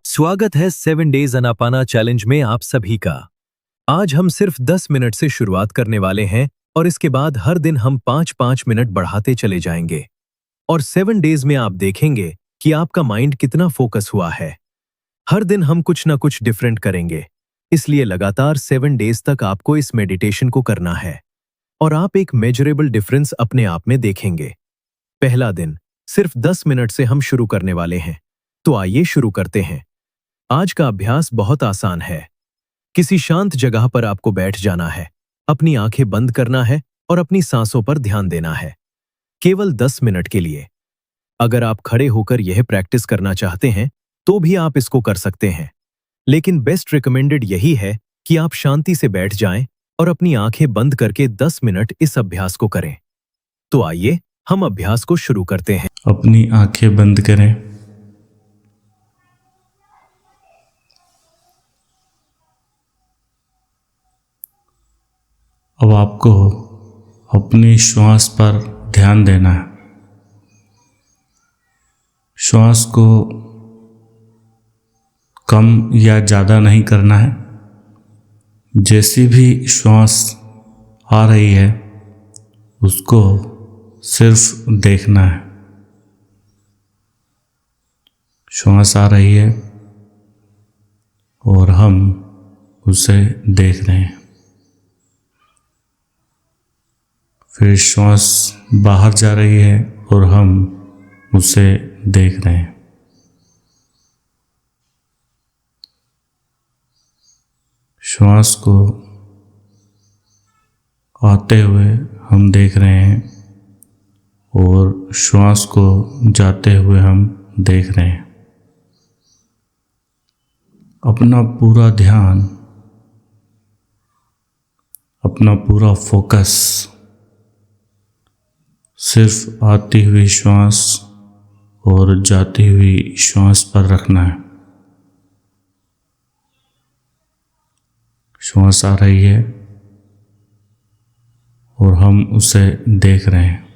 स्वागत है 7 days अनापाना challenge में आप सभी का। आज हम सिर्फ 10 मिनट से शुरुआत करने वाले हैं और इसके बाद हर दिन हम 5-5 मिनट बढ़ाते चले जाएंगे और 7 डेज में आप देखेंगे कि आपका माइंड कितना फोकस हुआ है। हर दिन हम कुछ ना कुछ डिफरेंट करेंगे, इसलिए लगातार 7 डेज तक आपको इस मेडिटेशन को करना है और आप एक मेजरेबल डिफरेंस अपने आप में देखेंगे। पहला दिन सिर्फ 10 मिनट से हम शुरू करने वाले हैं, तो आइए शुरू करते हैं। आज का अभ्यास बहुत आसान है। किसी शांत जगह पर आपको बैठ जाना है, अपनी आंखें बंद करना है और अपनी सांसों पर ध्यान देना है, केवल 10 मिनट के लिए। अगर आप खड़े होकर यह प्रैक्टिस करना चाहते हैं तो भी आप इसको कर सकते हैं, लेकिन बेस्ट रिकमेंडेड यही है कि आप शांति से बैठ जाएं और अपनी आंखें बंद करके 10 मिनट इस अभ्यास को करें। तो आइए हम अभ्यास को शुरू करते हैं। अपनी आंखें बंद करें। अब आपको अपनी श्वास पर ध्यान देना है। श्वास को कम या ज़्यादा नहीं करना है। जैसी भी श्वास आ रही है उसको सिर्फ देखना है। श्वास आ रही है और हम उसे देख रहे हैं। फिर श्वास बाहर जा रही है और हम उसे देख रहे हैं। श्वास को आते हुए हम देख रहे हैं और श्वास को जाते हुए हम देख रहे हैं। अपना पूरा ध्यान, अपना पूरा फोकस सिर्फ आती हुई श्वास और जाती हुई श्वास पर रखना है। श्वास आ रही है और हम उसे देख रहे हैं।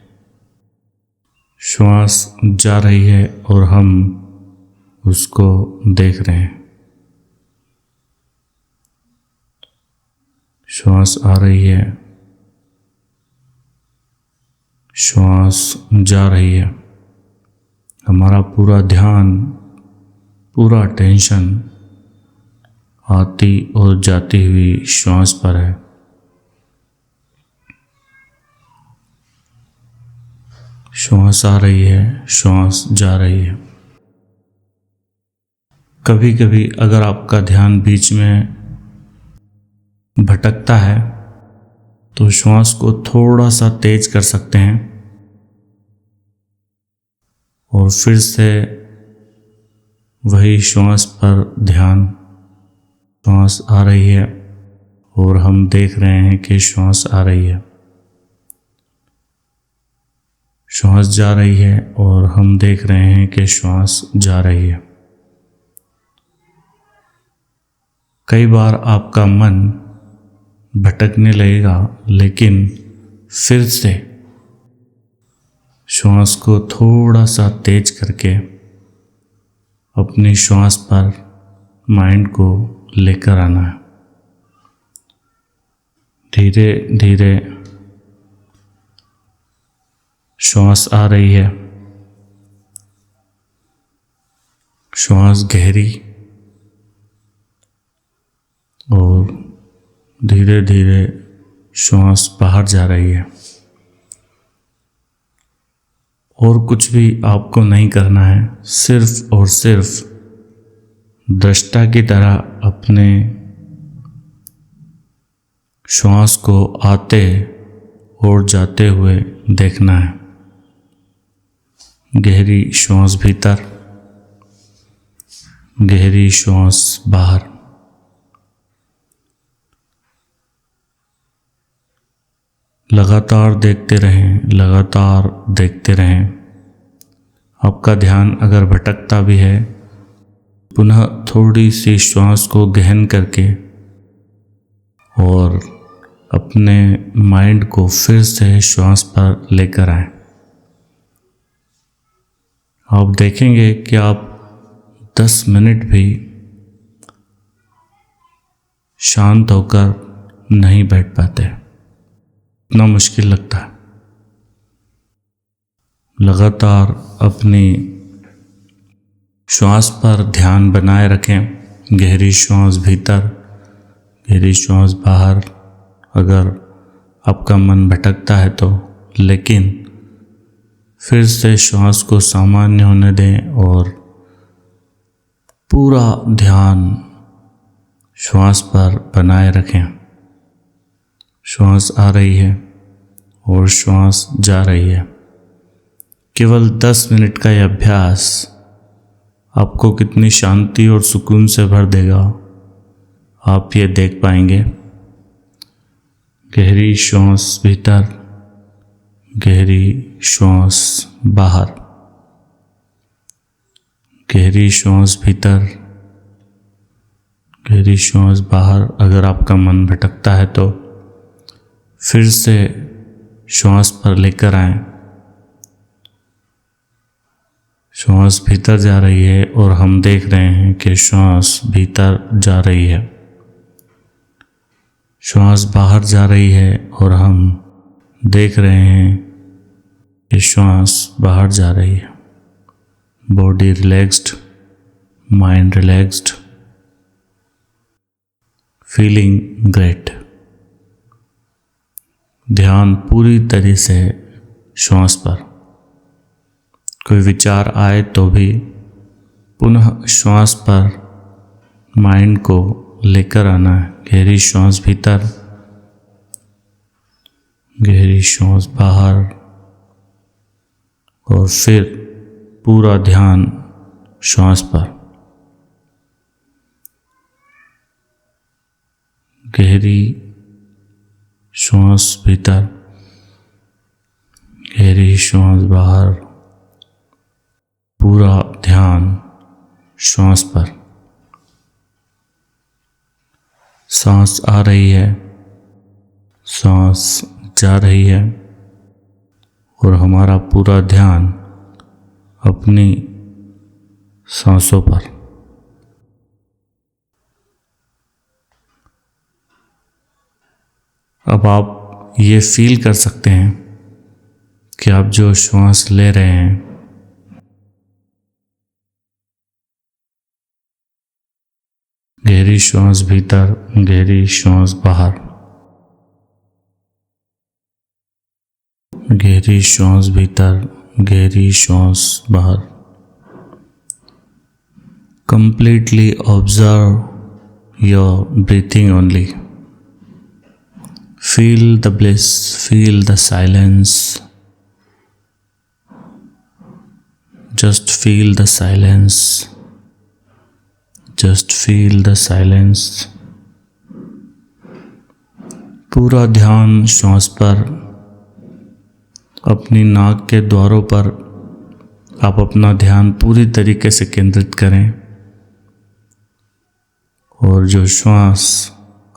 श्वास जा रही है और हम उसको देख रहे हैं। श्वास आ रही है, श्वास जा रही है। हमारा पूरा ध्यान, पूरा टेंशन आती और जाती हुई श्वास पर है। श्वास आ रही है, श्वास जा रही है। कभी कभी अगर आपका ध्यान बीच में भटकता है तो श्वास को थोड़ा सा तेज कर सकते हैं और फिर से वही श्वास पर ध्यान। श्वास आ रही है और हम देख रहे हैं कि श्वास आ रही है। श्वास जा रही है और हम देख रहे हैं कि श्वास जा रही है। कई बार आपका मन भटकने लगेगा, लेकिन फिर से श्वास को थोड़ा सा तेज करके अपनी श्वास पर माइंड को लेकर आना है। धीरे धीरे श्वास आ रही है। श्वास गहरी और धीरे धीरे श्वास बाहर जा रही है। और कुछ भी आपको नहीं करना है, सिर्फ और सिर्फ दृष्टा की तरह अपने श्वास को आते और जाते हुए देखना है। गहरी श्वास भीतर, गहरी श्वास बाहर। लगातार देखते रहें, लगातार देखते रहें। आपका ध्यान अगर भटकता भी है, पुनः थोड़ी सी श्वास को गहन करके अपने माइंड को फिर से श्वास पर लेकर आएं। आप देखेंगे कि आप 10 मिनट भी शांत होकर नहीं बैठ पाते, इतना मुश्किल लगता है। लगातार अपनी श्वास पर ध्यान बनाए रखें। गहरी श्वास भीतर, गहरी श्वास बाहर। अगर आपका मन भटकता है तो, लेकिन फिर से श्वास को सामान्य होने दें और पूरा ध्यान श्वास पर बनाए रखें। श्वास आ रही है और श्वास जा रही है। केवल 10 मिनट का यह अभ्यास आपको कितनी शांति और सुकून से भर देगा, आप ये देख पाएंगे। गहरी श्वास भीतर, गहरी श्वास बाहर, गहरी श्वास भीतर, गहरी श्वास बाहर। अगर आपका मन भटकता है तो फिर से श्वास पर लेकर आएं। श्वास भीतर जा रही है और हम देख रहे हैं कि श्वास भीतर जा रही है। श्वास बाहर जा रही है और हम देख रहे हैं कि श्वास बाहर जा रही है। Body relaxed, mind relaxed, feeling great. ध्यान पूरी तरह से श्वास पर। कोई विचार आए तो भी पुनः श्वास पर माइंड को लेकर आना है। गहरी श्वास भीतर, गहरी श्वास बाहर और फिर पूरा ध्यान श्वास पर। गहरी श्वास भीतर, गहरी श्वास बाहर, पूरा ध्यान श्वास पर। सांस आ रही है, सांस जा रही है और हमारा पूरा ध्यान अपनी सांसों पर। अब आप ये फील कर सकते हैं कि आप जो श्वास ले रहे हैं गहरी श्वास भीतर, गहरी श्वास बाहर, गहरी श्वास भीतर, गहरी श्वास बाहर। Completely observe your breathing only. Feel the bliss, feel the silence. Just feel the silence. Just feel the silence. पूरा ध्यान श्वास पर, अपनी नाक के द्वारों पर आप अपना ध्यान पूरी तरीके से केंद्रित करें और जो श्वास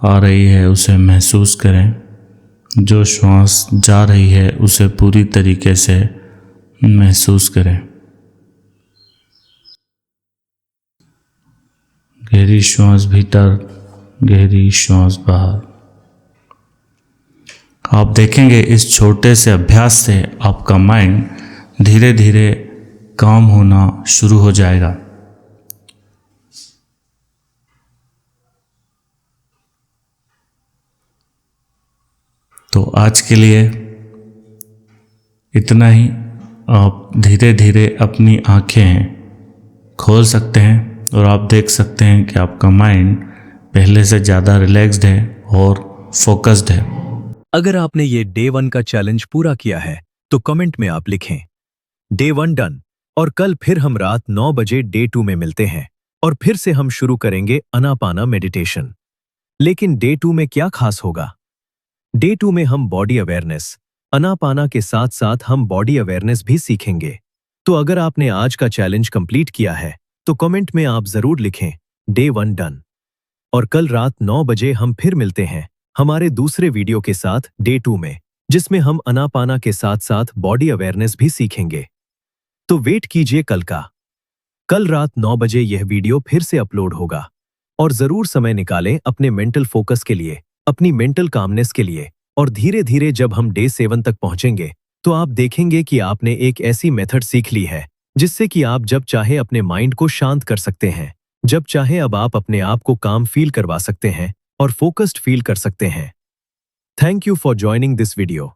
आ रही है उसे महसूस करें, जो श्वास जा रही है उसे पूरी तरीके से महसूस करें। गहरी श्वास भीतर, गहरी श्वास बाहर। आप देखेंगे इस छोटे से अभ्यास से आपका माइंड धीरे धीरे काम होना शुरू हो जाएगा। तो आज के लिए इतना ही। आप धीरे धीरे अपनी आंखें खोल सकते हैं और आप देख सकते हैं कि आपका माइंड पहले से ज़्यादा रिलैक्स्ड है और फोकस्ड है। अगर आपने ये डे 1 का चैलेंज पूरा किया है तो कमेंट में आप लिखें डे 1 डन। और कल फिर हम रात 9 बजे डे 2 में मिलते हैं और फिर से हम शुरू करेंगे आनापाना मेडिटेशन। लेकिन डे 2 में क्या खास होगा? डे 2 में हम बॉडी अवेयरनेस, आनापाना के साथ साथ हम बॉडी अवेयरनेस भी सीखेंगे। तो अगर आपने आज का चैलेंज कंप्लीट किया है तो कमेंट में आप जरूर लिखें डे 1 डन। और कल रात 9 बजे हम फिर मिलते हैं हमारे दूसरे वीडियो के साथ डे 2 में, जिसमें हम आनापाना के साथ साथ बॉडी अवेयरनेस भी सीखेंगे। तो वेट कीजिए कल का। कल रात 9 बजे यह वीडियो फिर से अपलोड होगा। और जरूर समय निकालें अपने मेंटल फोकस के लिए, अपनी मेंटल कामनेस के लिए। और धीरे धीरे जब हम डे 7 तक पहुंचेंगे तो आप देखेंगे कि आपने एक ऐसी मेथड सीख ली है जिससे कि आप जब चाहे अपने माइंड को शांत कर सकते हैं, जब चाहे अब आप अपने आप को काम फील करवा सकते हैं और फोकस्ड फील कर सकते हैं। Thank you for joining this video.